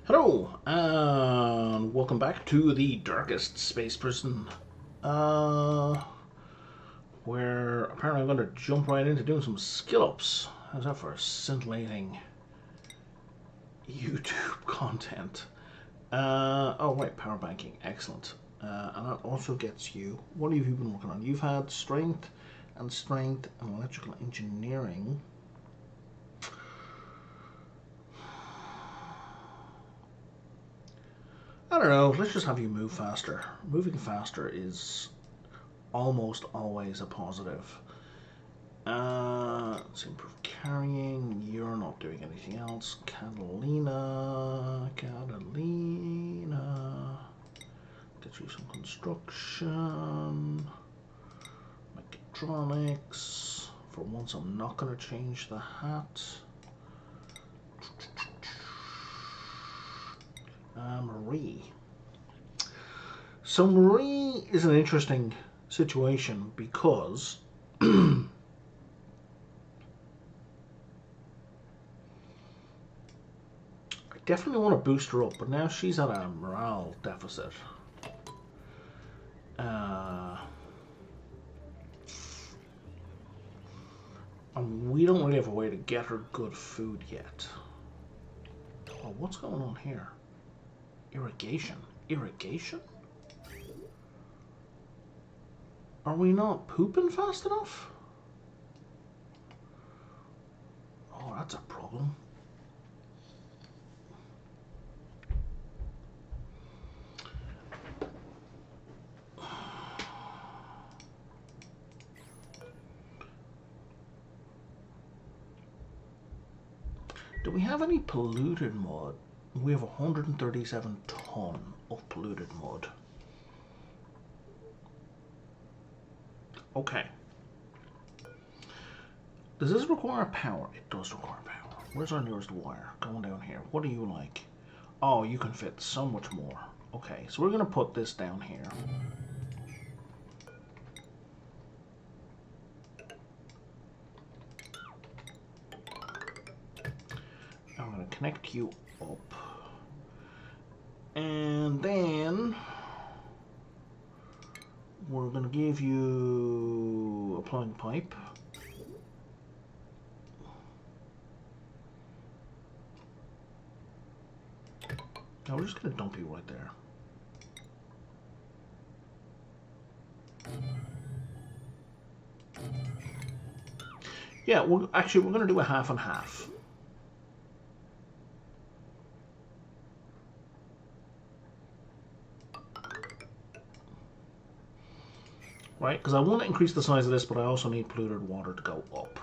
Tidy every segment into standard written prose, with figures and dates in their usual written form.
Hello, and welcome back to the darkest space prison, where apparently I'm going to jump right into doing some skill-ups. How's that for scintillating YouTube content? Oh right, power banking, excellent. And that also gets you, what have you been working on? You've had strength and electrical engineering. I don't know, let's just have you move faster. Moving faster is almost always a positive. Let's improve carrying. You're not doing anything else. Catalina. Get you some construction. Mechatronics. For once, I'm not going to change the hat. Marie. So Marie is an interesting situation because I definitely want to boost her up, but now she's at a morale deficit. And we don't really have a way to get her good food yet. Oh, what's going on here? Irrigation. Irrigation? Are we not pooping fast enough? Oh, that's a problem. Do we have any polluted mud? We have 137 ton of polluted mud. Okay. Does this require power? It does require power. Where's our nearest wire? Going down here. What do you like? Oh, you can fit so much more. Okay, so we're going to put this down here. I'm going to connect you up. And then we're going to give you a plumbing pipe. Now we're just going to dump you right there. Yeah, we're going to do a half and half. Right, because I want to increase the size of this, but I also need polluted water to go up.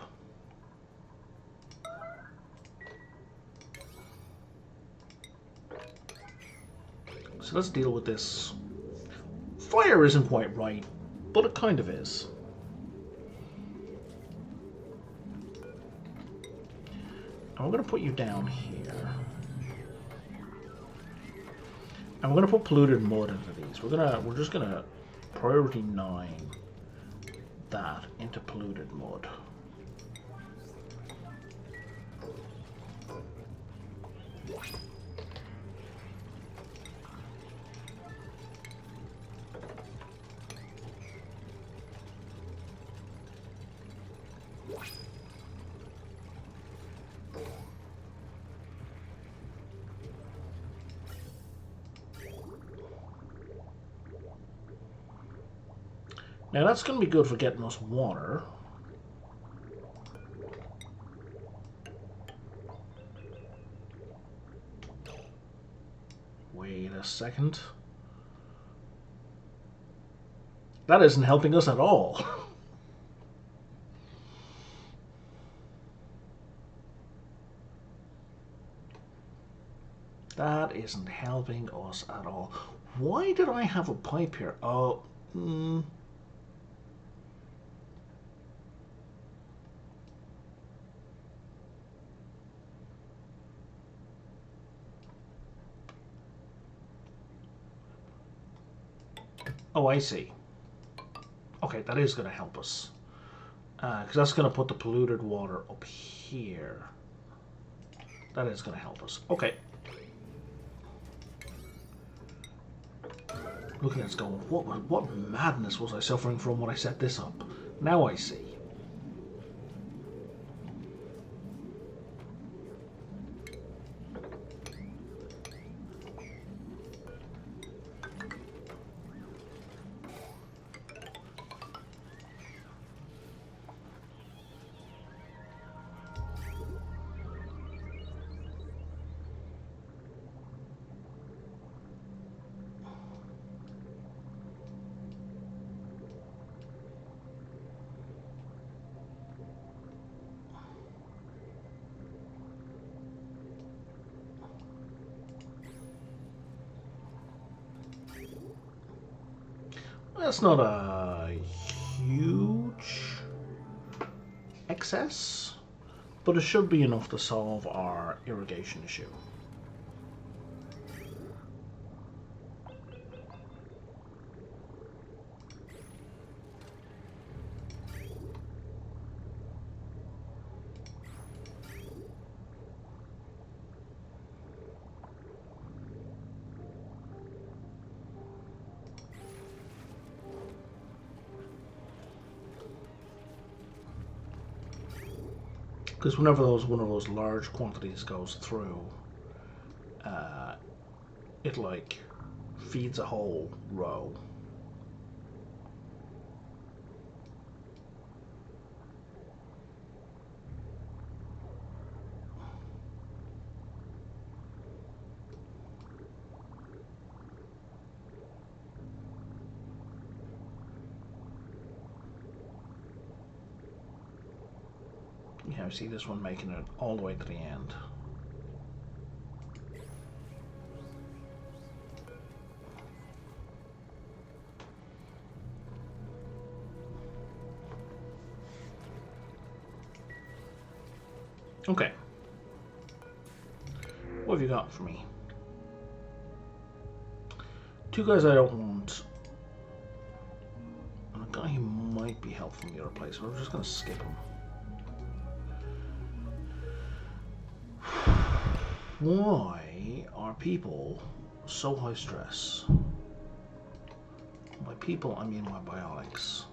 So let's deal with this. Fire isn't quite right, but it kind of is. And we're going to put you down here. And we're going to put polluted mud into these. We're just going to priority 9 that into polluted mud. Now that's going to be good for getting us water. Wait a second. That isn't helping us at all. That isn't helping us at all. Why did I have a pipe here? Oh, Oh, I see. Okay, that is going to help us. Because that's going to put the polluted water up here. That is going to help us. Okay. Looking at this going, what madness was I suffering from when I set this up? Now I see. That's not a huge excess, but it should be enough to solve our irrigation issue. Because whenever one of those large quantities goes through, it like feeds a whole row. Yeah, I see this one making it all the way to the end. Okay. What have you got for me? Two guys I don't want. And a guy who might be helpful in the other place, but I'm just going to skip him. Why are people so high stress? By people, I mean my bionics.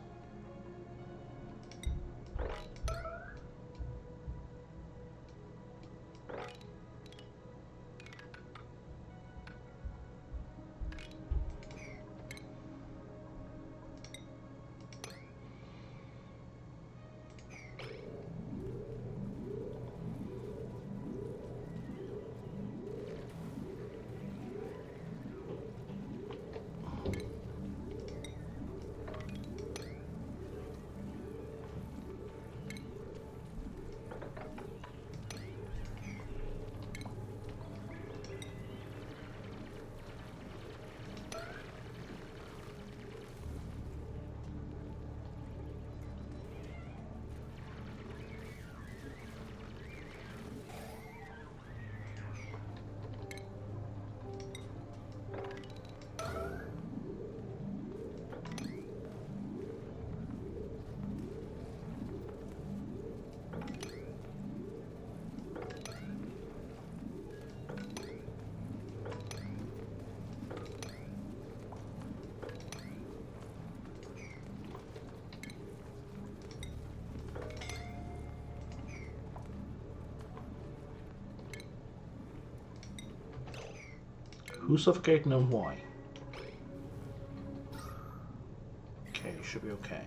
Who's suffocating and why? Okay, should be okay.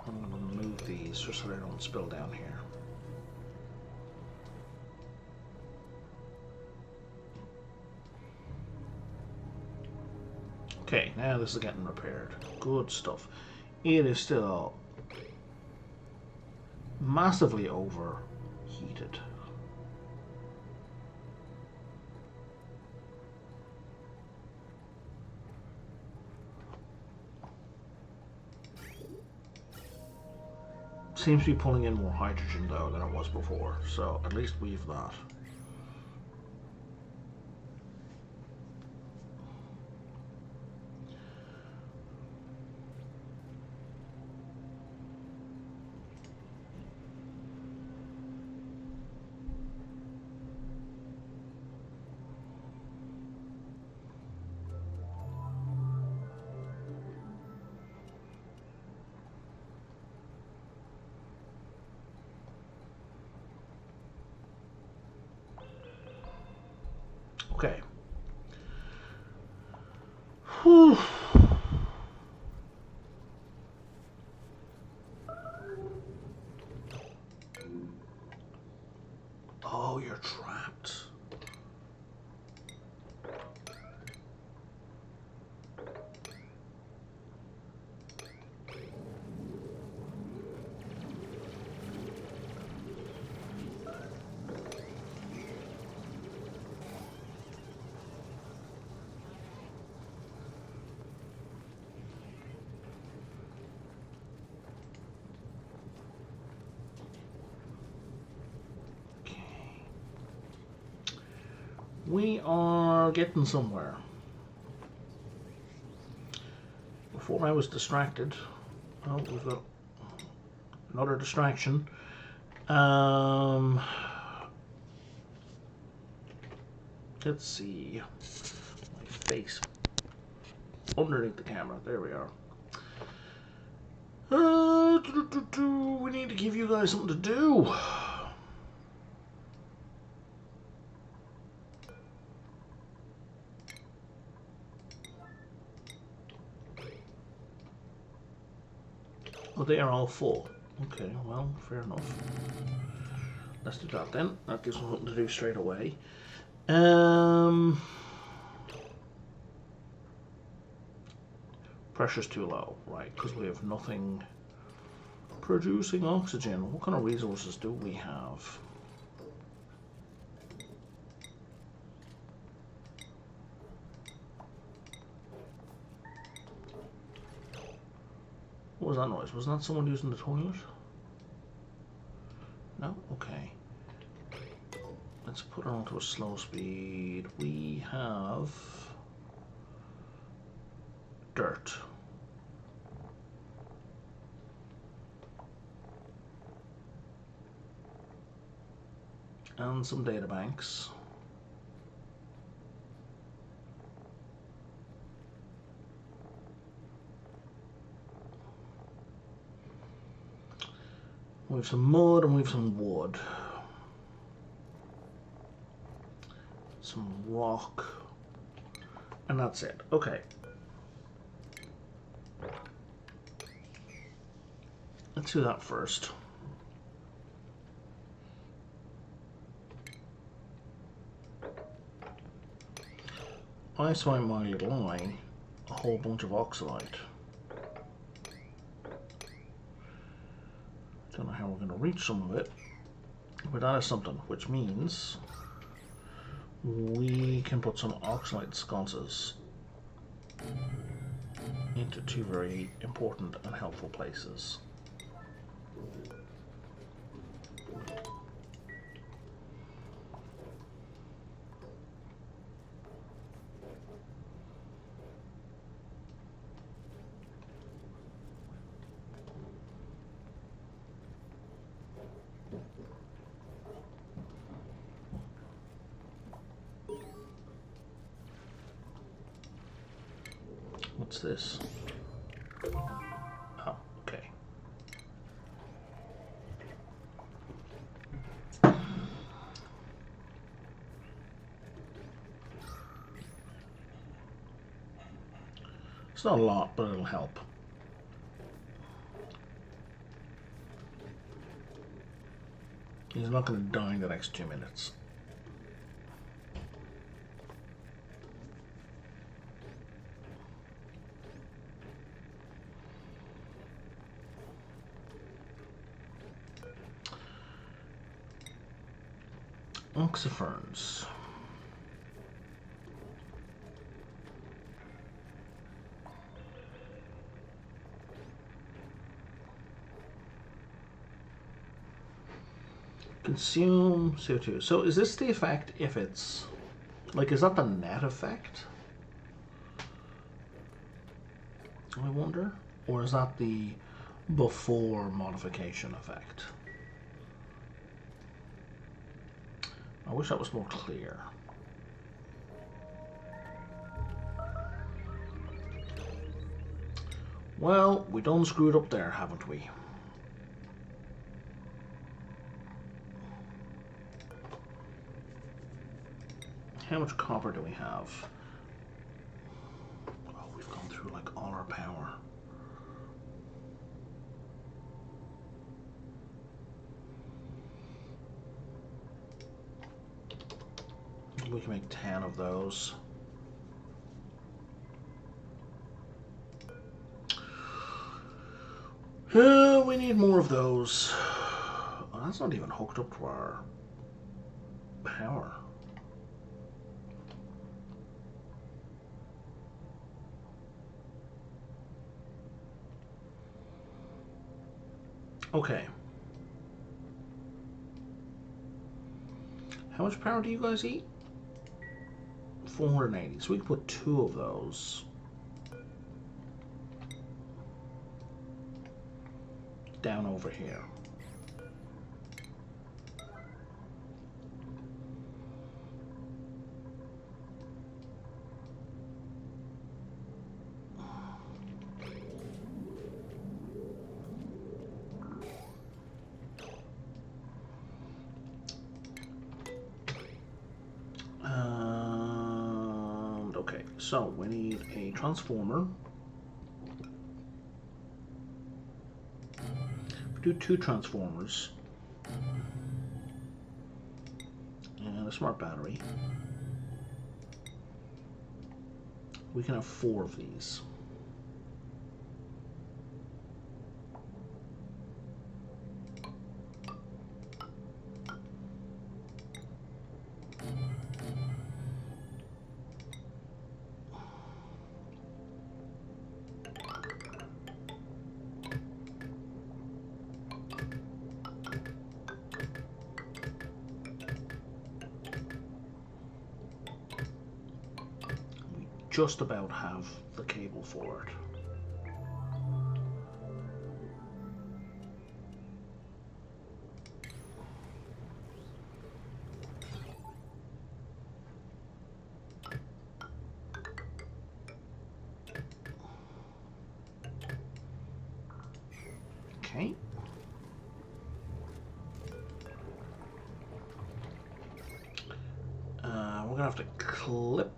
I'm going to move these just so they don't spill down here. Okay, now this is getting repaired. Good stuff. It is still massively overheated. Seems to be pulling in more hydrogen though than it was before, so at least we've that. Okay. Whew. Oh, you're trapped. We are getting somewhere. Before I was distracted. Oh, we've got another distraction. Let's see. My face. Underneath the camera. There we are. We need to give you guys something to do. Oh, they are all full. Okay, well, fair enough. Let's do that then. That gives us something to do straight away. Pressure's too low, right? Because we have nothing producing oxygen. What kind of resources do we have? What was that noise? Was that someone using the toilet? No? Okay. Let's put it onto a slow speed. We have dirt. And some data banks. We have some mud and we have some wood. Some rock. And that's it. Okay. Let's do that first. I saw in my little eye a whole bunch of oxalite. Don't know how we're going to reach some of it, but that is something, which means we can put some oxalite sconces into two very important and helpful places. What's this? Oh, okay. It's not a lot, but it'll help. He's not going to die in the next 2 minutes. Oxiferns. Consume CO2. So is this the effect if it's... like, is that the net effect? I wonder? Or is that the before modification effect? I wish that was more clear. Well, we done screwed up there, haven't we? how much copper do we have? Oh, we've gone through like all our power. We can make 10 of those. We need more of those. Oh, that's not even hooked up to our power. Okay. How much power do you guys eat? 480. So we can put 2 of those down over here. Okay, so we need a transformer. Do 2 transformers and a smart battery. We can have 4 of these. Just about have the cable for it. Okay. We're gonna have to clip,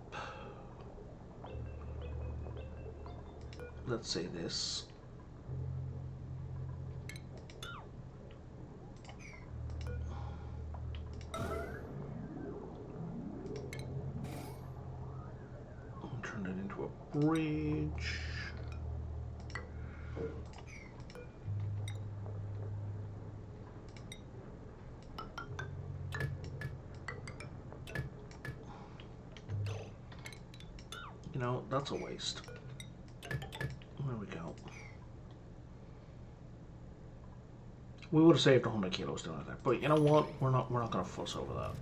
let's say this. Turn it into a bridge. You know, that's a waste. There we go. We would have saved 100 kilos doing that, but you know what? We're not going to fuss over that.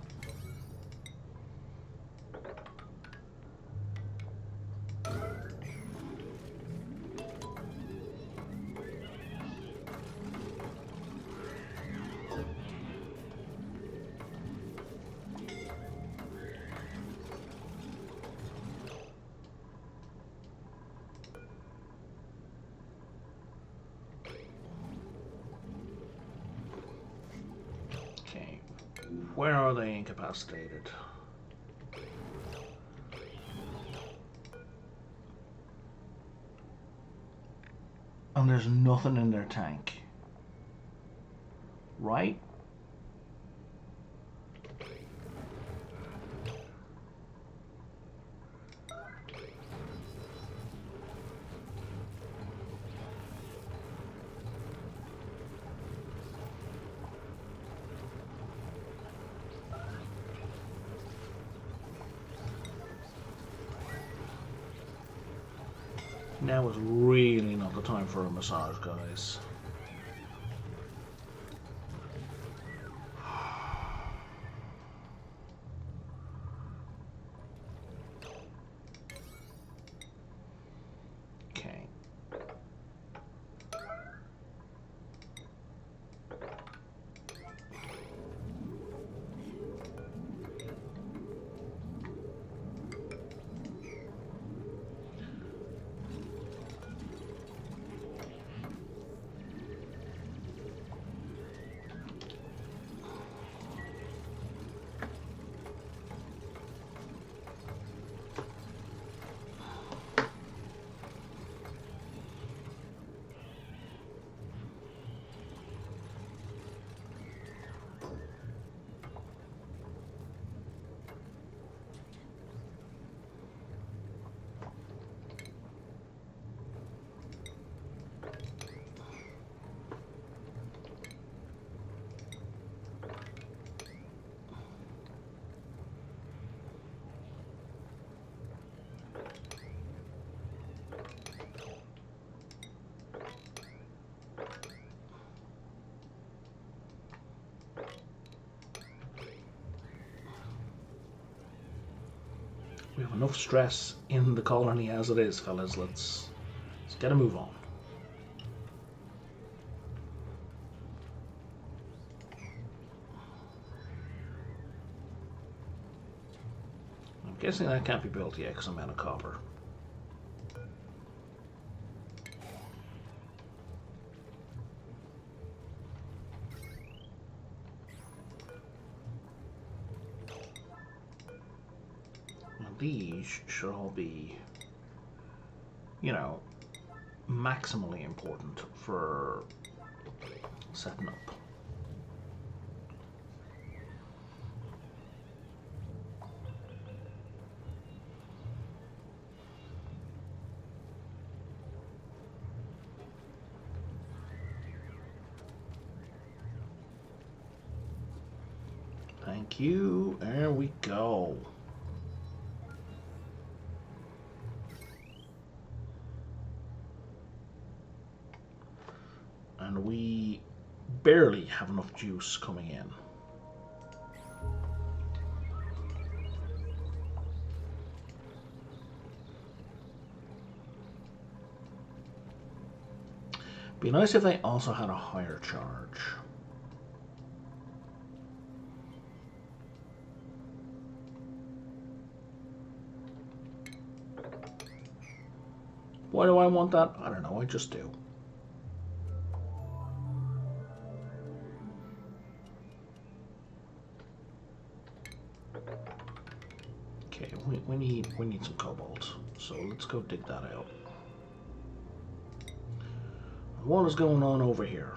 Where are they incapacitated? And there's nothing in their tank. Right? Now is really not the time for a massage, guys. Okay. We have enough stress in the colony as it is, fellas. Let's get a move on. I'm guessing that can't be built yet because I'm out of copper. These should all be, you know, maximally important for setting up. Thank you. There we go. And we barely have enough juice coming in. Be nice if they also had a higher charge. Why do I want that? I don't know, I just do. Okay, we need some cobalt, so let's go dig that out. What is going on over here?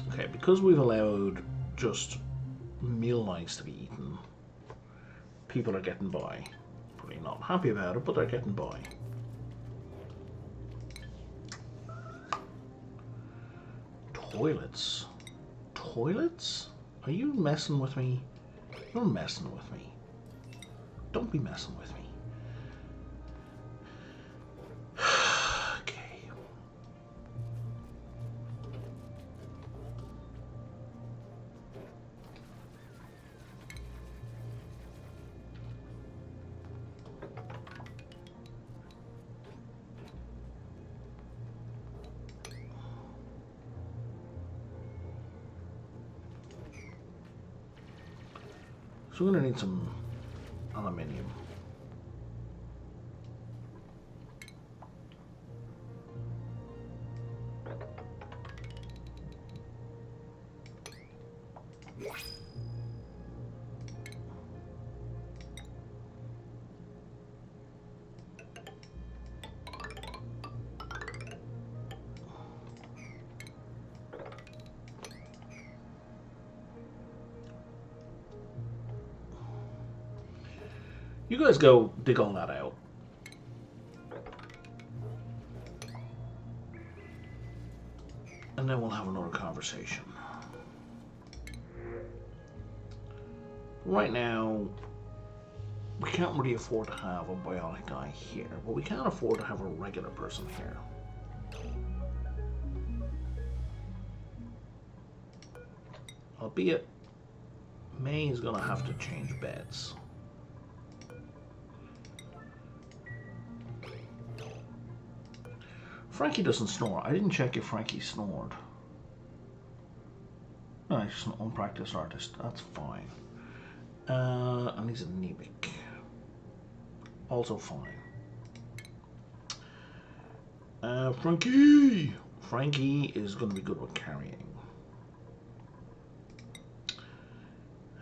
Okay, because we've allowed just meal knives to be eaten, people are getting by. Probably not happy about it, but they're getting by. Toilets? Toilets? Are you messing with me? You're messing with me. Don't be messing with me. Okay. So we're going to need some aluminium. You guys go dig all that out. And then we'll have another conversation. Right now, we can't really afford to have a bionic guy here, but we can't afford to have a regular person here. Albeit, May is going to have to change beds. Frankie doesn't snore. I didn't check if Frankie snored. No, he's just an unpracticed artist. That's fine. And he's anemic. Also fine. Frankie! Frankie is going to be good with carrying.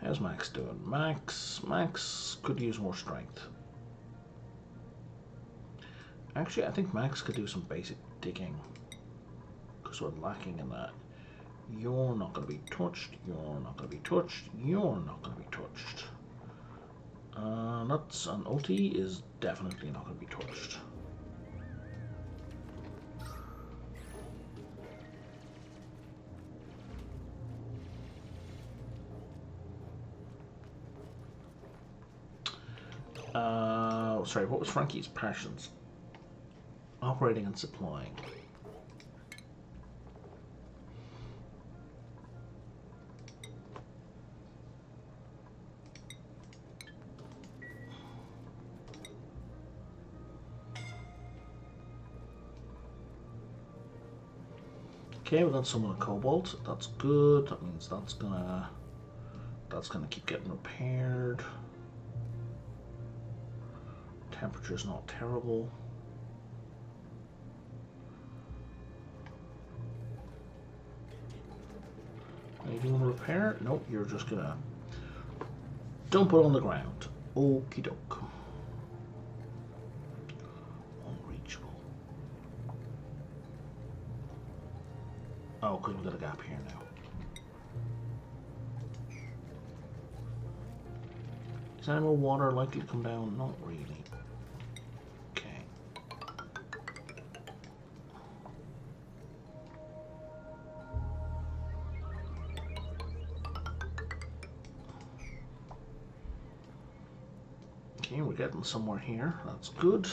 How's Max doing? Max could use more strength. Actually, I think Max could do some basic digging, because we're lacking in that. You're not going to be touched, you're not going to be touched, you're not going to be touched. Nuts and ulti is definitely not going to be touched. Sorry, what was Frankie's passions? Operating and supplying. Okay, we got some of the cobalt. That's good. That means that's gonna keep getting repaired. Temperature's not terrible. Are you doing a repair? Nope, you're just gonna dump it on the ground. Okie doke. Unreachable. Oh, because we got a gap here now. Is any more water likely to come down? Not really. Okay. Okay, we're getting somewhere here. That's good.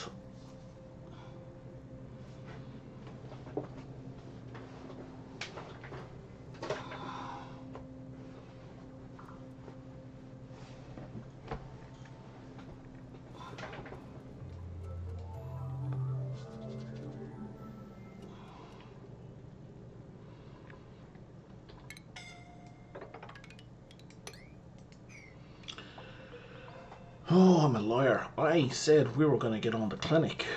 Oh, I'm a liar. I said we were going to get on the clinic.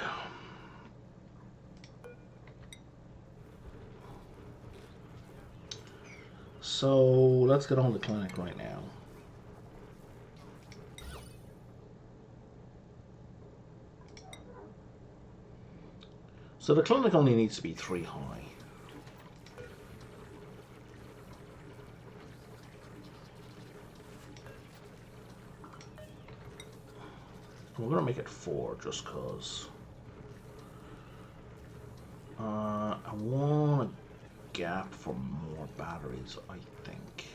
So let's get on the clinic right now. So the clinic only needs to be 3 high. We're going to make it 4 just because. I want a gap for more batteries, I think.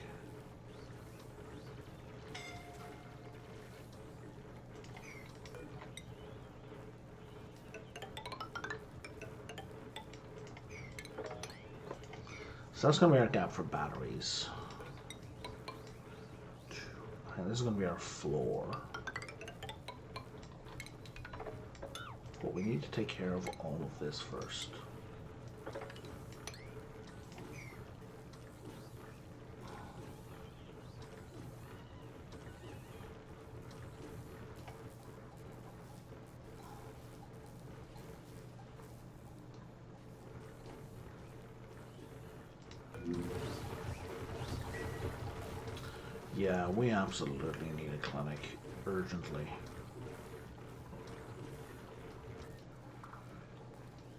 So that's going to be our gap for batteries. And this is going to be our floor. But we need to take care of all of this first. Yeah, we absolutely need a clinic urgently.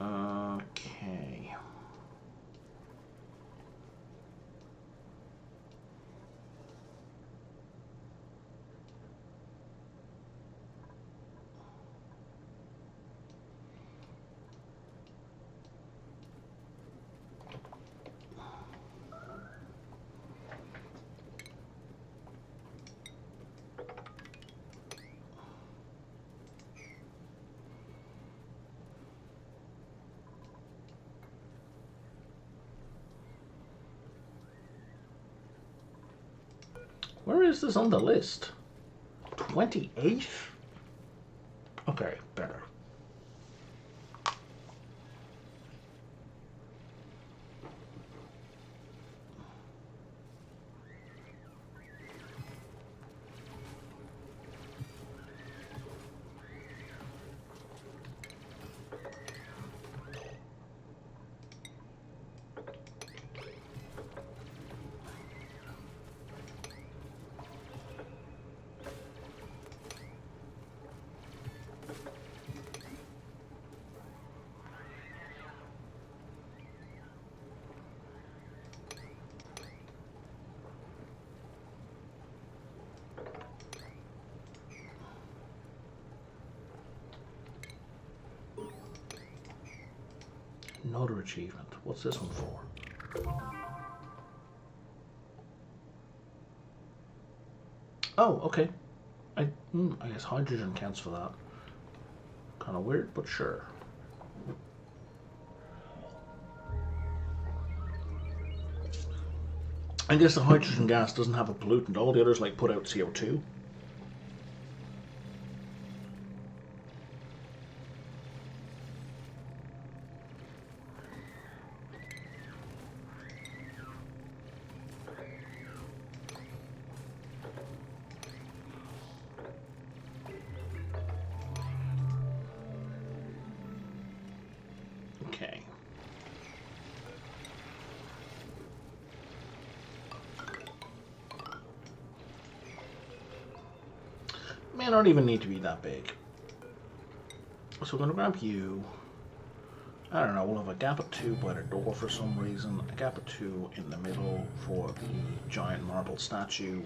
Okay. Where is this on the list? 28th? Okay, better. Another achievement. What's this one for? Oh, okay. I guess hydrogen counts for that. Kind of weird, but sure. I guess the hydrogen gas doesn't have a pollutant. All the others like put out CO2. may not even need to be that big. So we're going to grab you. I don't know, we'll have a gap of 2 by the door for some reason, a gap of 2 in the middle for the giant marble statue.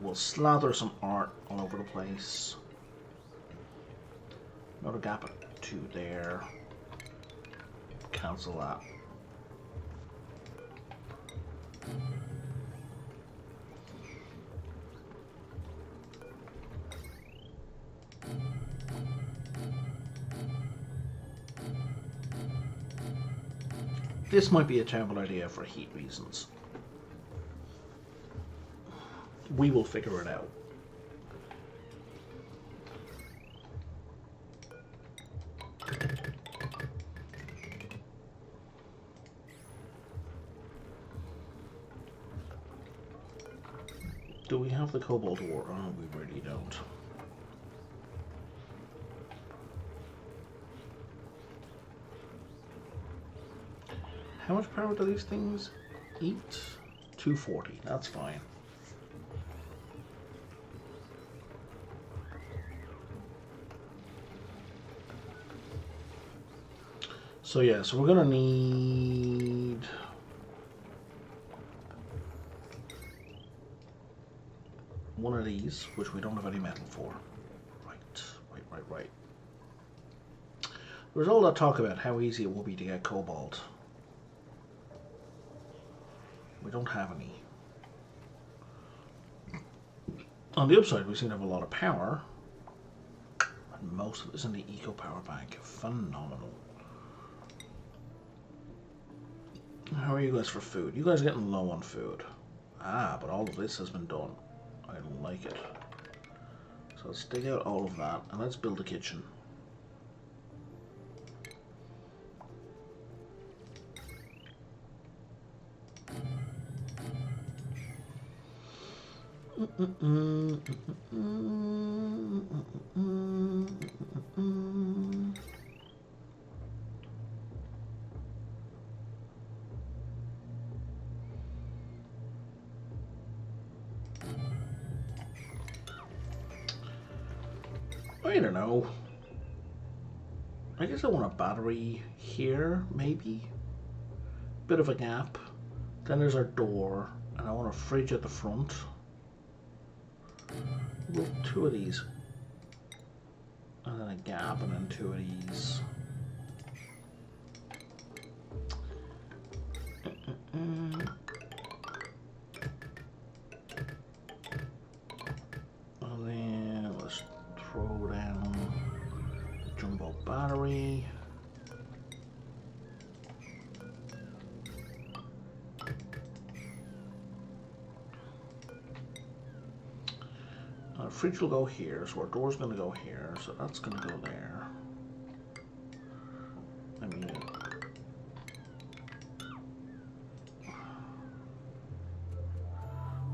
We'll slather some art all over the place. Another gap of 2 there. Cancel that. This might be a terrible idea for heat reasons. We will figure it out. Do we have the cobalt ore? Oh, we really don't. How much power do these things eat? 240, that's fine. So yeah, so we're gonna need one of these, which we don't have any metal for. Right. There's all that talk about how easy it will be to get cobalt. We don't have any. On the upside, we seem to have a lot of power, and most of it is in the eco power bank. Phenomenal. How are you guys for food? You guys are getting low on food. Ah, but all of this has been done. I like it. So let's dig out all of that and let's build a kitchen. I don't know. I guess I want a battery here, maybe. Bit of a gap. Then there's our door, and I want a fridge at the front. With 2 of these. And then a gap, and then 2 of these. And then let's throw down the jumbo battery. Our fridge will go here, so our door's going to go here, so that's going to go there. I mean,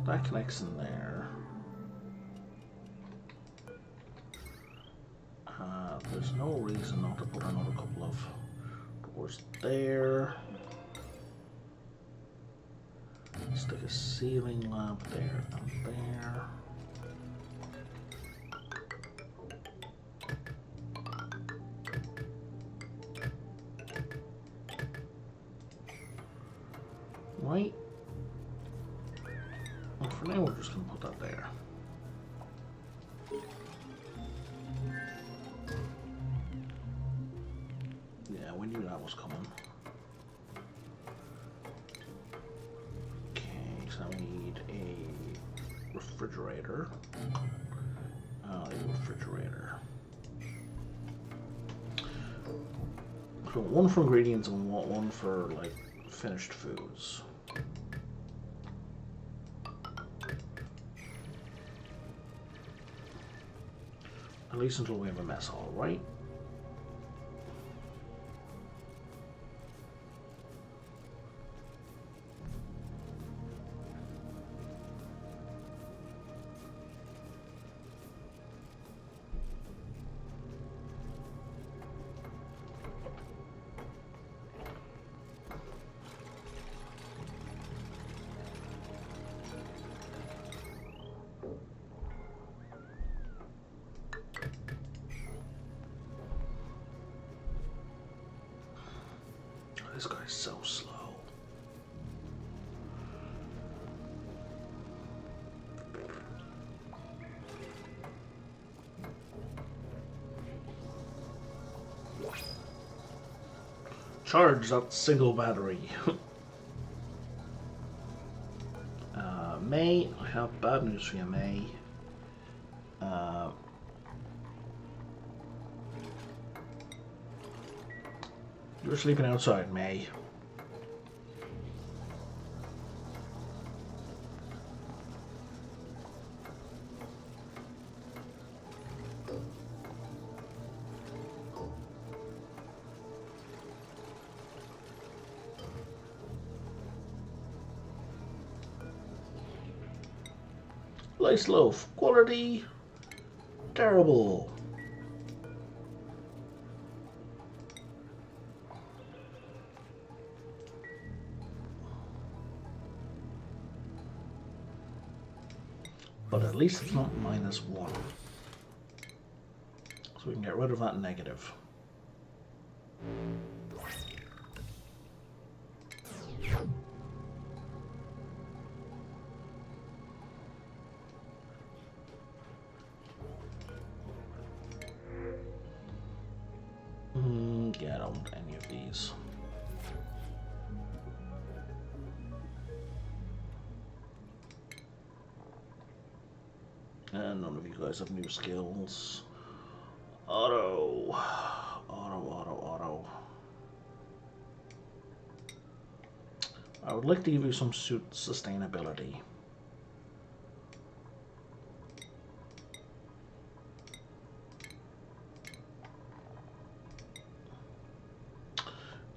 that connects in there. There's no reason not to put another couple of doors there. Stick a ceiling lamp there and there. Right. Well, for now we're just going to put that there. Yeah, we knew that was coming. Okay, so we need a refrigerator. A refrigerator. So one for ingredients and one for like finished foods. At least until we have a mess hall, right? This guy's so slow. Charge that single battery. May, I have bad news for you, May. You're sleeping outside, May. Nice loaf. Quality terrible. But at least it's not -1. So we can get rid of that negative. Yeah, I don't want any of these. And none of you guys have new skills. Auto. I would like to give you some suit sustainability.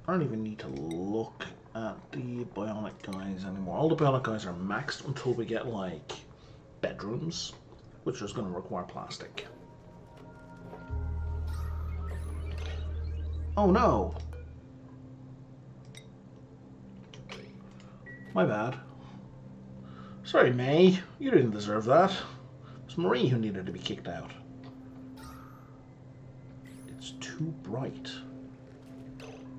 I don't even need to look at the Bionic guys anymore. All the Bionic guys are maxed until we get, like, bedrooms, which is going to require plastic. Oh no! My bad. Sorry, May. You didn't deserve that. It was Marie who needed to be kicked out. It's too bright.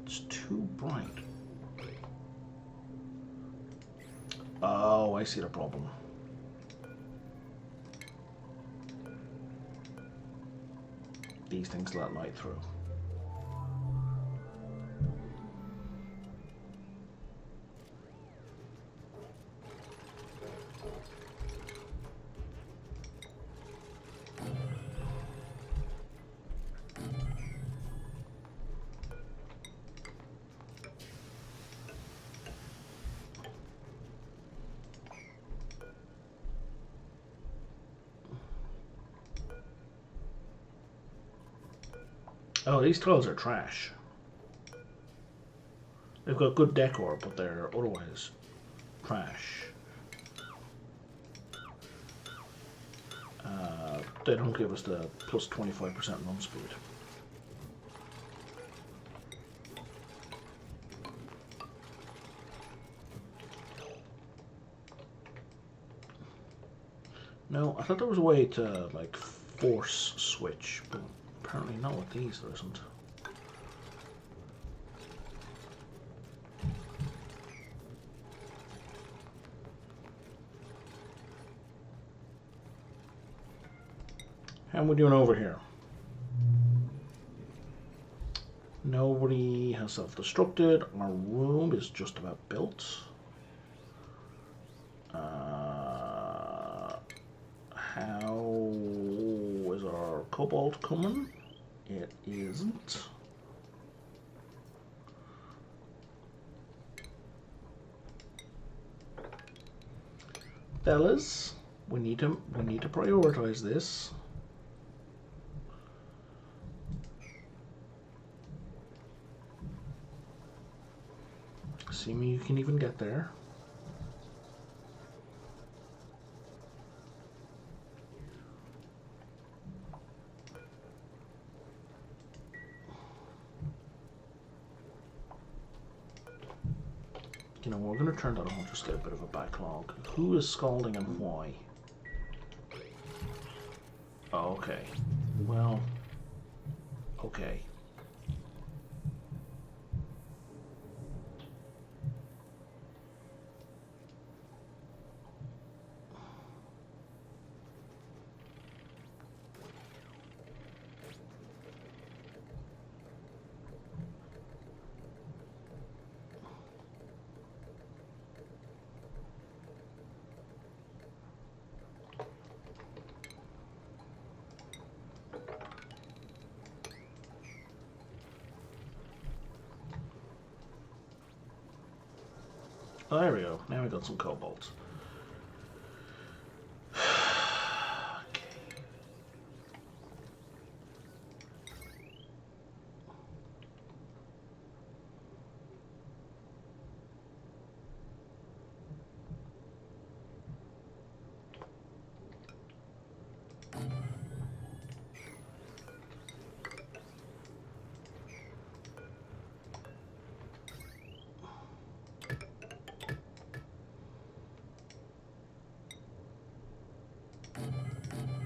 It's too bright. Oh, I see the problem. These things let light through. Oh, these tiles are trash. They've got good decor, but they're otherwise trash. They don't give us the plus 25% run speed. No, I thought there was a way to, like, force switch, but apparently not with these, there isn't. How are we doing over here? Nobody has self-destructed. Our room is just about built. How is our cobalt coming? It isn't. Fellas, we need to prioritize this. See me, you can even get there. You know, we're going to turn that on, just get a bit of a backlog. Who is scalding and why? Oh, okay. Well, okay. Oh, there we go. Now we got some cobalt.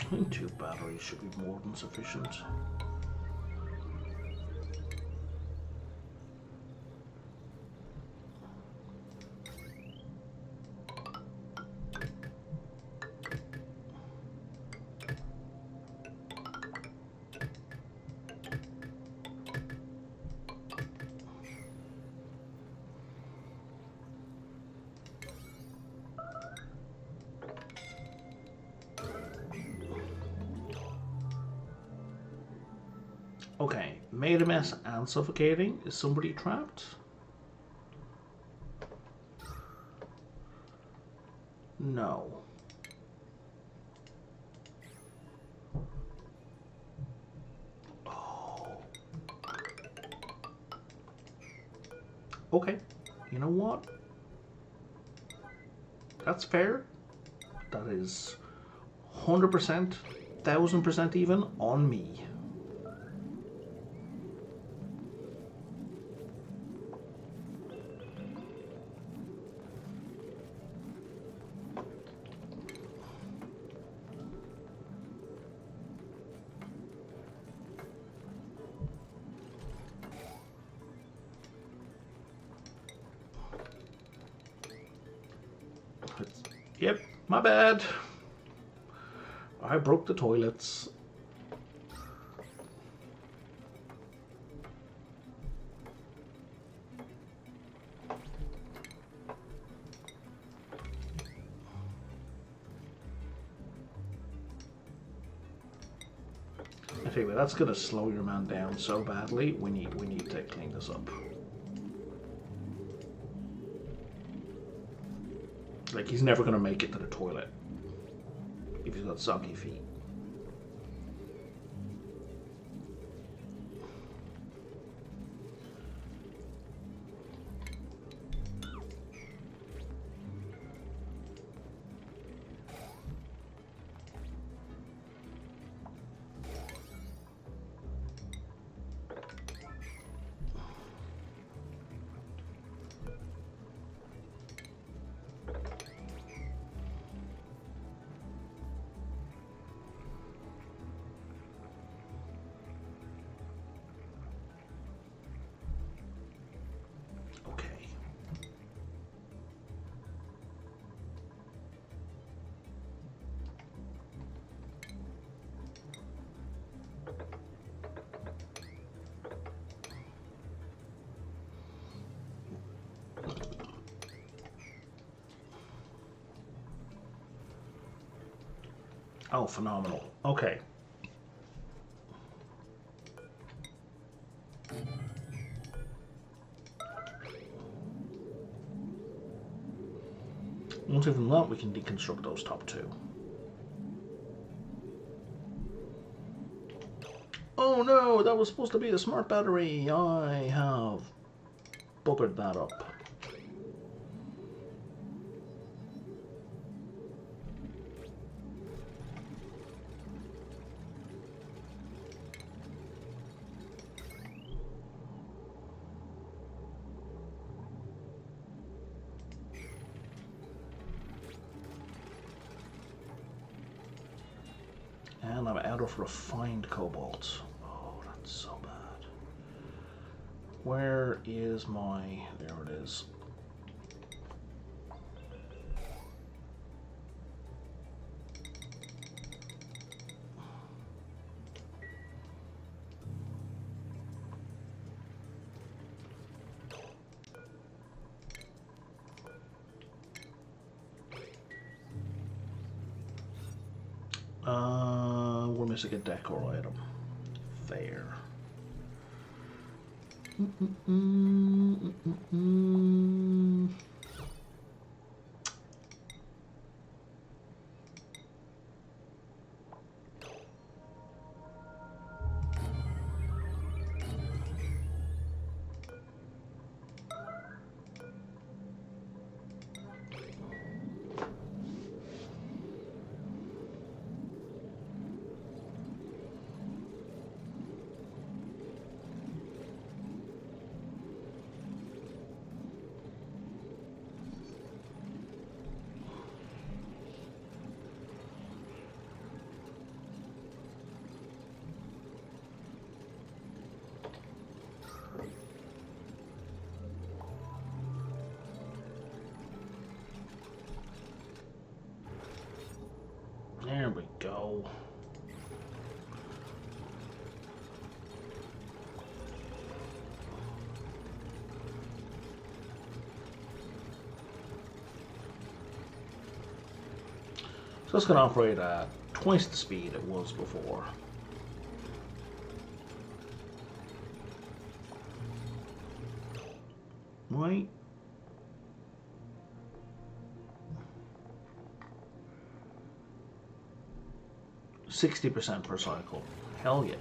I think 2 batteries should be more than sufficient. Okay, made a mess and suffocating. Is somebody trapped? No. Oh. Okay, you know what? That's fair. That is 100%, 1000% even on me. Yep, my bad. I broke the toilets. I tell you what, that's gonna slow your man down so badly. We need to clean this up. Like, he's never gonna make it to the toilet if he's got soggy feet. Oh, phenomenal. Okay. Once we've done that, we can deconstruct those top 2. Oh no, that was supposed to be a smart battery. I have buggered that up. And I'm out of refined cobalt. Oh, that's so bad. Where is my... There it is. We're missing a decor item. There. So it's going to operate at twice the speed it was before. Right. %60 per cycle. Hell yeah.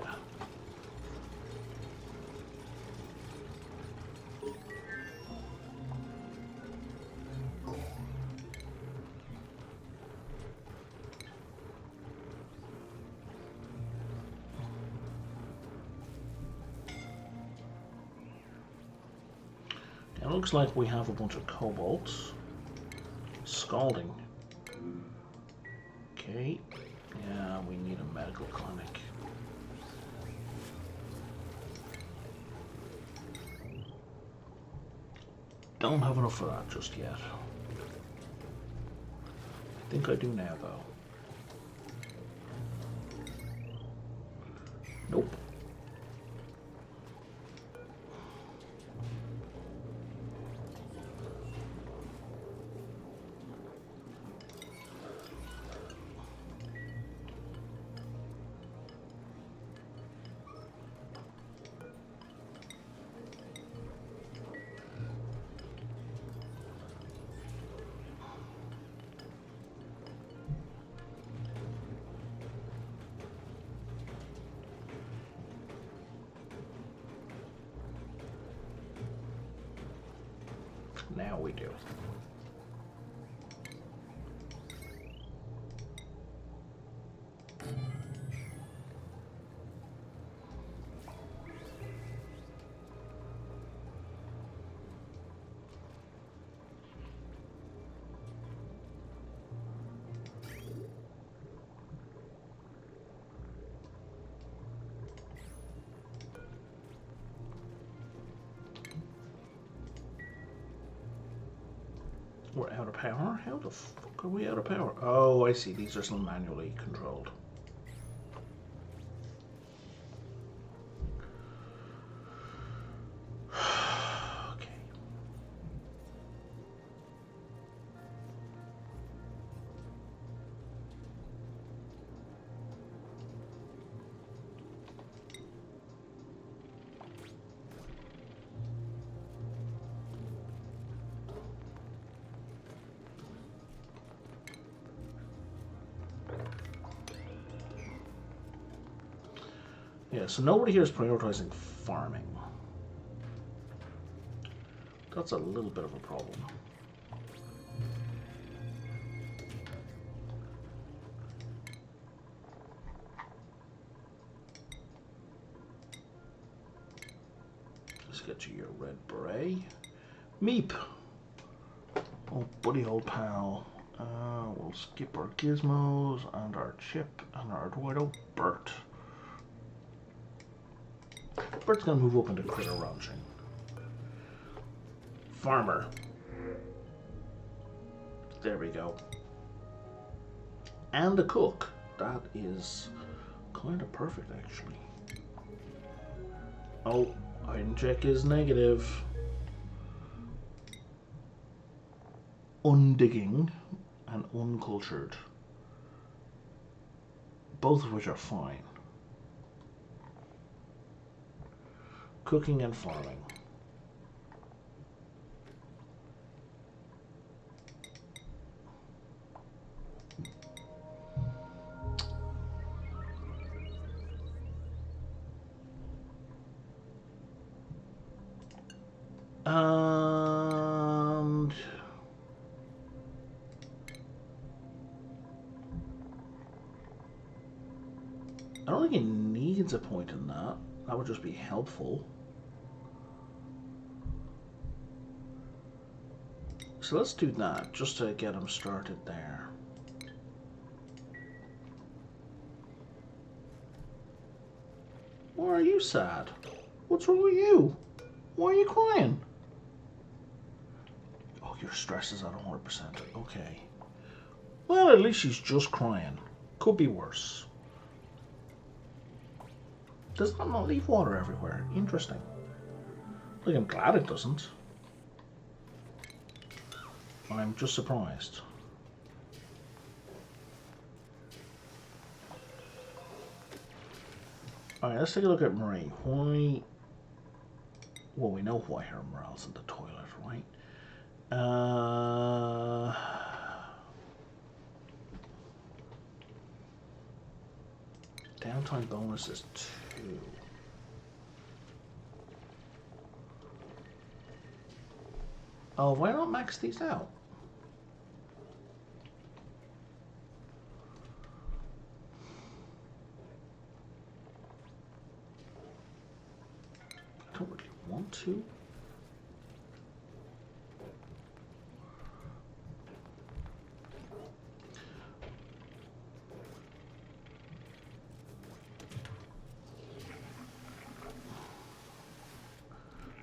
It looks like we have a bunch of kobolds. Scalding. Okay. Yeah, we need a medical clinic. Don't have enough for that just yet. I think I do now, though. Nope. Now we do. We're out of power? How the fuck are we out of power? Oh, I see. These are still manually controlled. Okay. Yeah, so nobody here is prioritizing farming. That's a little bit of a problem. Let's get you your red beret. Meep! Oh, buddy old pal. We'll skip our gizmos and our chip and our Dwight Bert. Bert's gonna move up into critter ranching. Farmer. There we go. And a cook. That is kind of perfect, actually. Oh, item check is negative. Undigging and uncultured. Both of which are fine. Cooking and farming. And I don't think it needs a point in that. That would just be helpful. So let's do that, just to get him started there. Why are you sad? What's wrong with you? Why are you crying? Oh, your stress is at 100%. Okay. Well, at least she's just crying. Could be worse. Does that not leave water everywhere? Interesting. Like, I'm glad it doesn't. I'm just surprised. Alright, let's take a look at Marie. Why... Well, we know why her morale's in the toilet, right? Downtime bonus is 2. Oh, why not max these out? I don't really want to.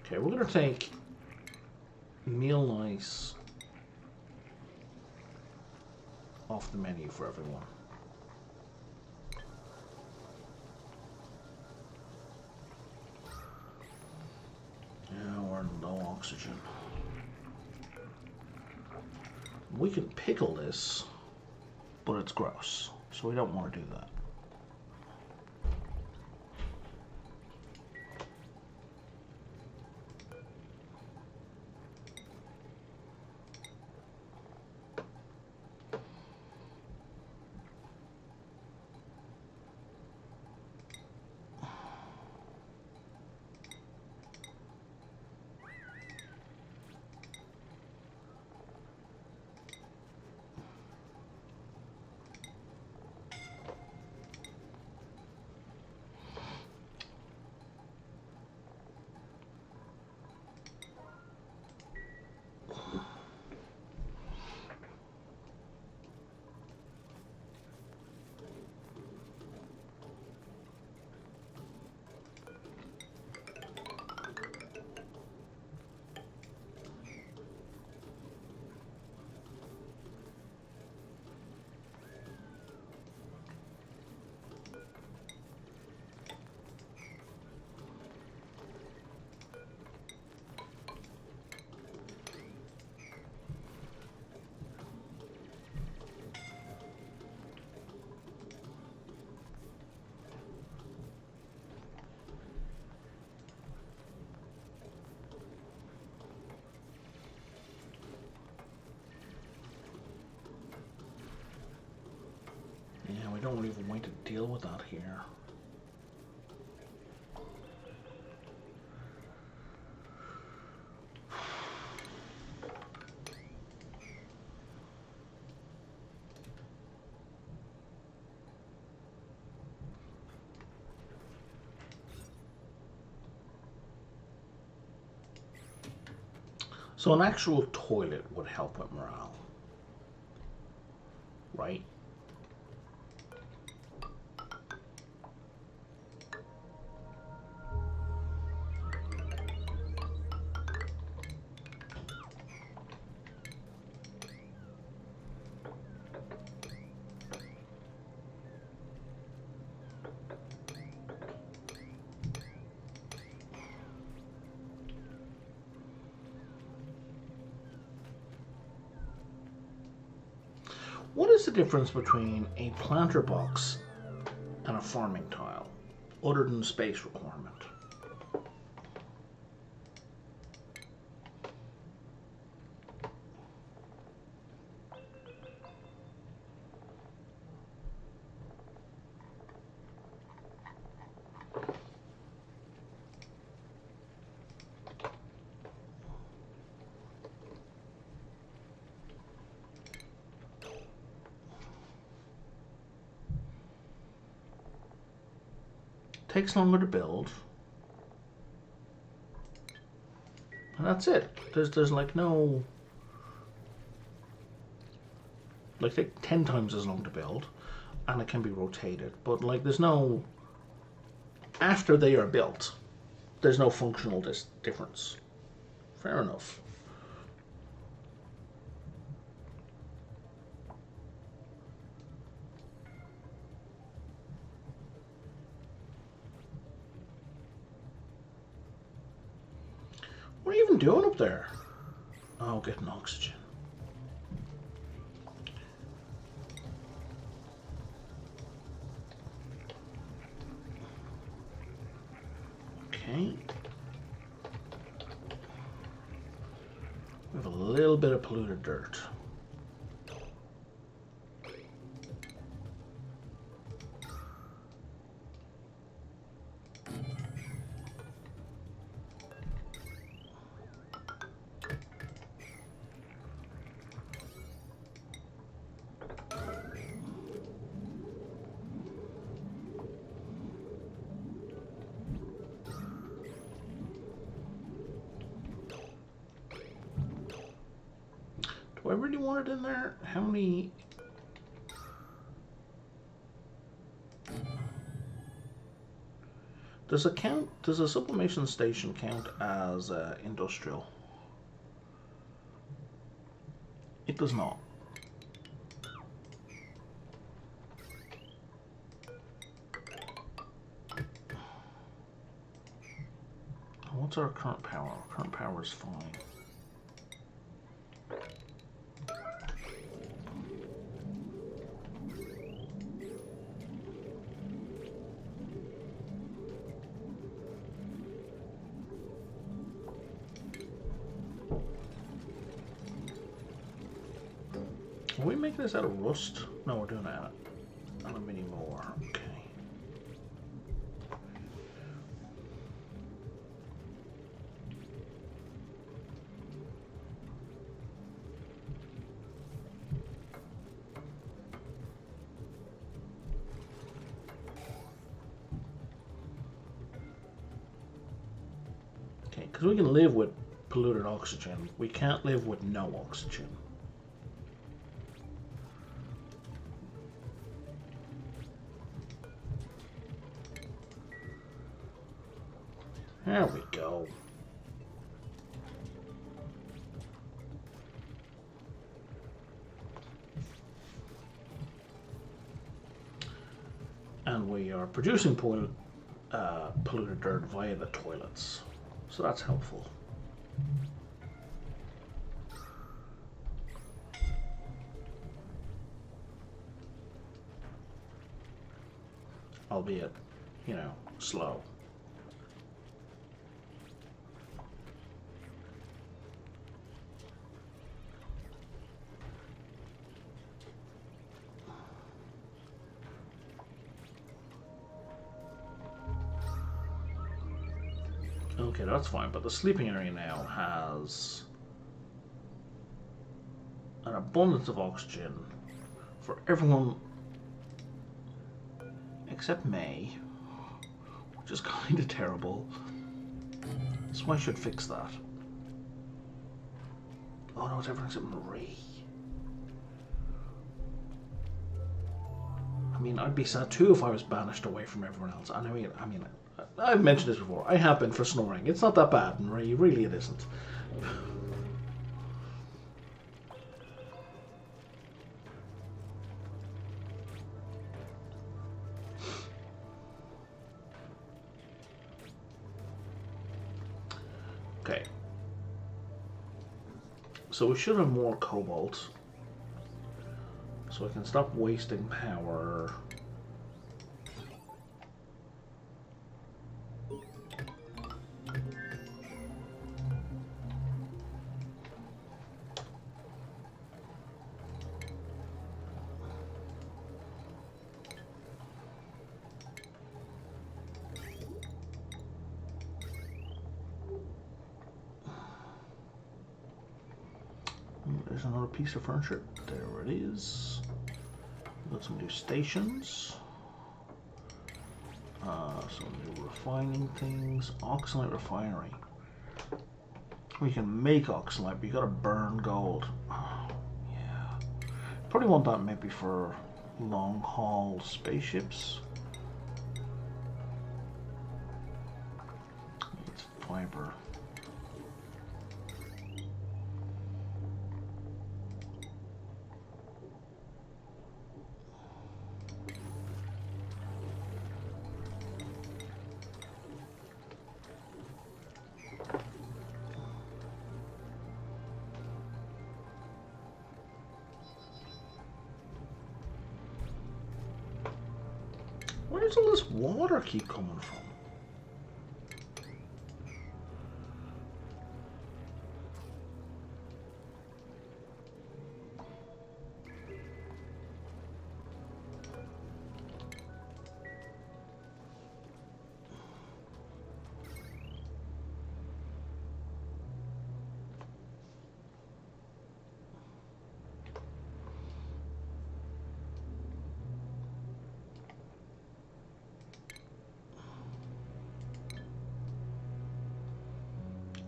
Okay, we're going to take meal ice off the menu for everyone. Yeah, we're low oxygen. We can pickle this, but it's gross, so we don't want to do that. Yeah, we don't even want to deal with that here. So an actual toilet would help with morale, right? What is the difference between a planter box and a farming tile, other than space requirement? Takes longer to build, and that's it. There's like no, like take 10 times as long to build, and it can be rotated. But like there's no, after they are built, there's no functional difference. Fair enough. What are you even doing up there? Oh, getting oxygen. Okay. We have a little bit of polluted dirt. Do I really want it in there? How many... Does a sublimation station count as industrial? It does not. What's our current power? Our current power is fine. Can we make this out of rust? No, we're doing it out of aluminium ore. Okay. Okay, because we can live with polluted oxygen. We can't live with no oxygen. There we go. And we are producing polluted dirt via the toilets. So that's helpful. Albeit, you know, slow. Okay, that's fine, but the sleeping area now has an abundance of oxygen for everyone except May, which is kind of terrible. So I should fix that. Oh no, it's everyone except Marie. I mean, I'd be sad too if I was banished away from everyone else. I mean, I've mentioned this before. I have been for snoring. It's not that bad, Marie. Really, it isn't. Okay. So we should have more cobalt. So I can stop wasting power. There's another piece of furniture. There it is. Got some new stations. Some new refining things. Oxalate refinery. We can make oxalate, but you gotta burn gold. Oh, yeah. Probably want that maybe for long haul spaceships. It's fiber. Where does all this water keep coming from?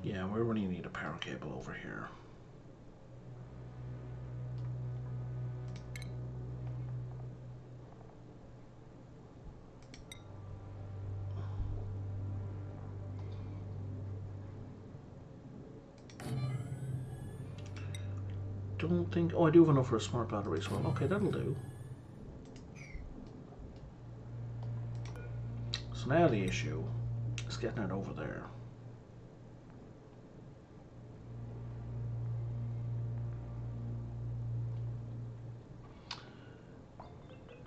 Yeah, we really need a power cable over here. Don't think... Oh, I do have enough for a smart battery as well. Okay, that'll do. So now the issue is getting it over there.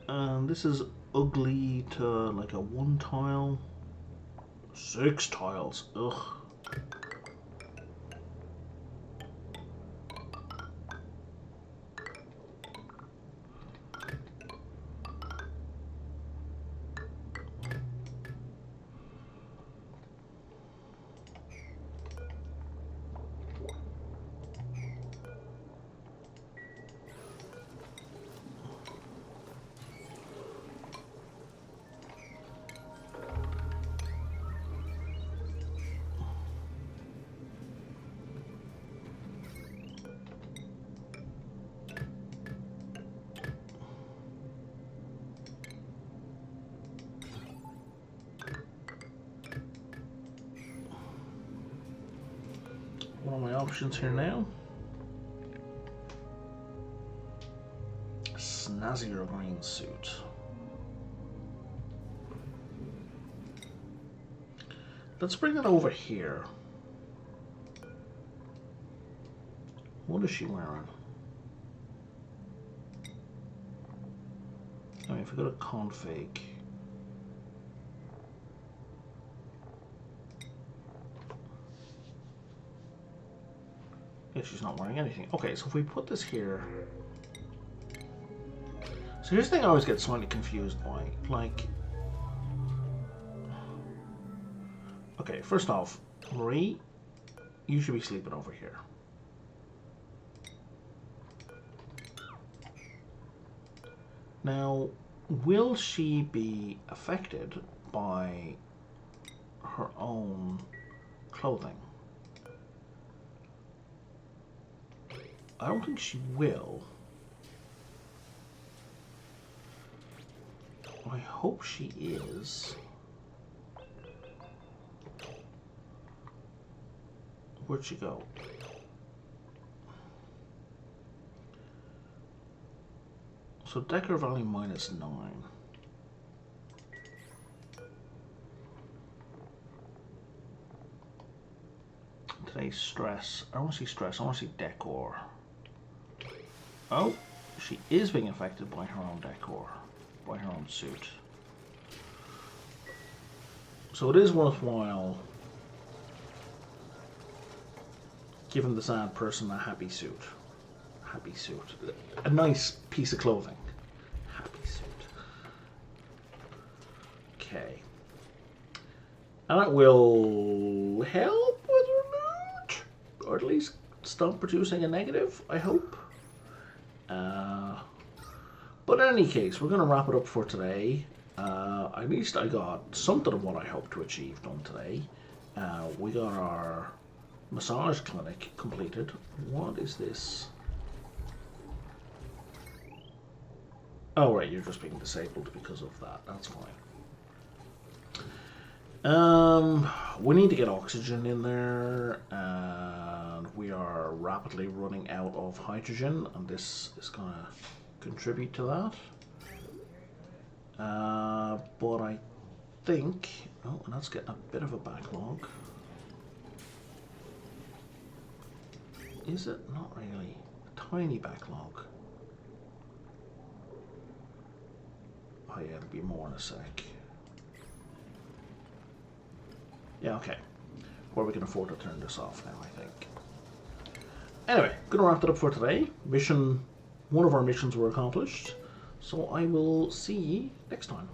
And this is ugly to like a 1 tile. 6 tiles. Ugh. What are my options here now? Snazzier green suit. Let's bring it over here. What is she wearing? I mean, if we go to config. Yeah, she's not wearing anything. Okay, so if we put this here. So here's the thing I always get slightly confused by. Like. Okay, first off, Marie, you should be sleeping over here. Now, will she be affected by her own clothing? I don't think she will. I hope she is. Where'd she go? So Decker value -9. Today's stress. I don't want to see stress. I want to see decor. Oh, she is being affected by her own decor, by her own suit. So it is worthwhile giving the sad person a happy suit. Happy suit. A nice piece of clothing. Happy suit. Okay. And that will help with her mood. Or at least stop producing a negative, I hope. But in any case, we're going to wrap it up for today. At least I got something of what I hoped to achieve done today. We got our massage clinic completed. What is this? Oh, right, you're just being disabled because of that. That's fine. We need to get oxygen in there, and we are rapidly running out of hydrogen, and this is going to contribute to that. But I think... Oh, and that's getting a bit of a backlog. Is it? Not really. A tiny backlog. Oh yeah, there'll be more in a sec. Yeah, okay. Or we can afford to turn this off now, I think. Anyway, gonna wrap it up for today. One of our missions were accomplished. So I will see you next time.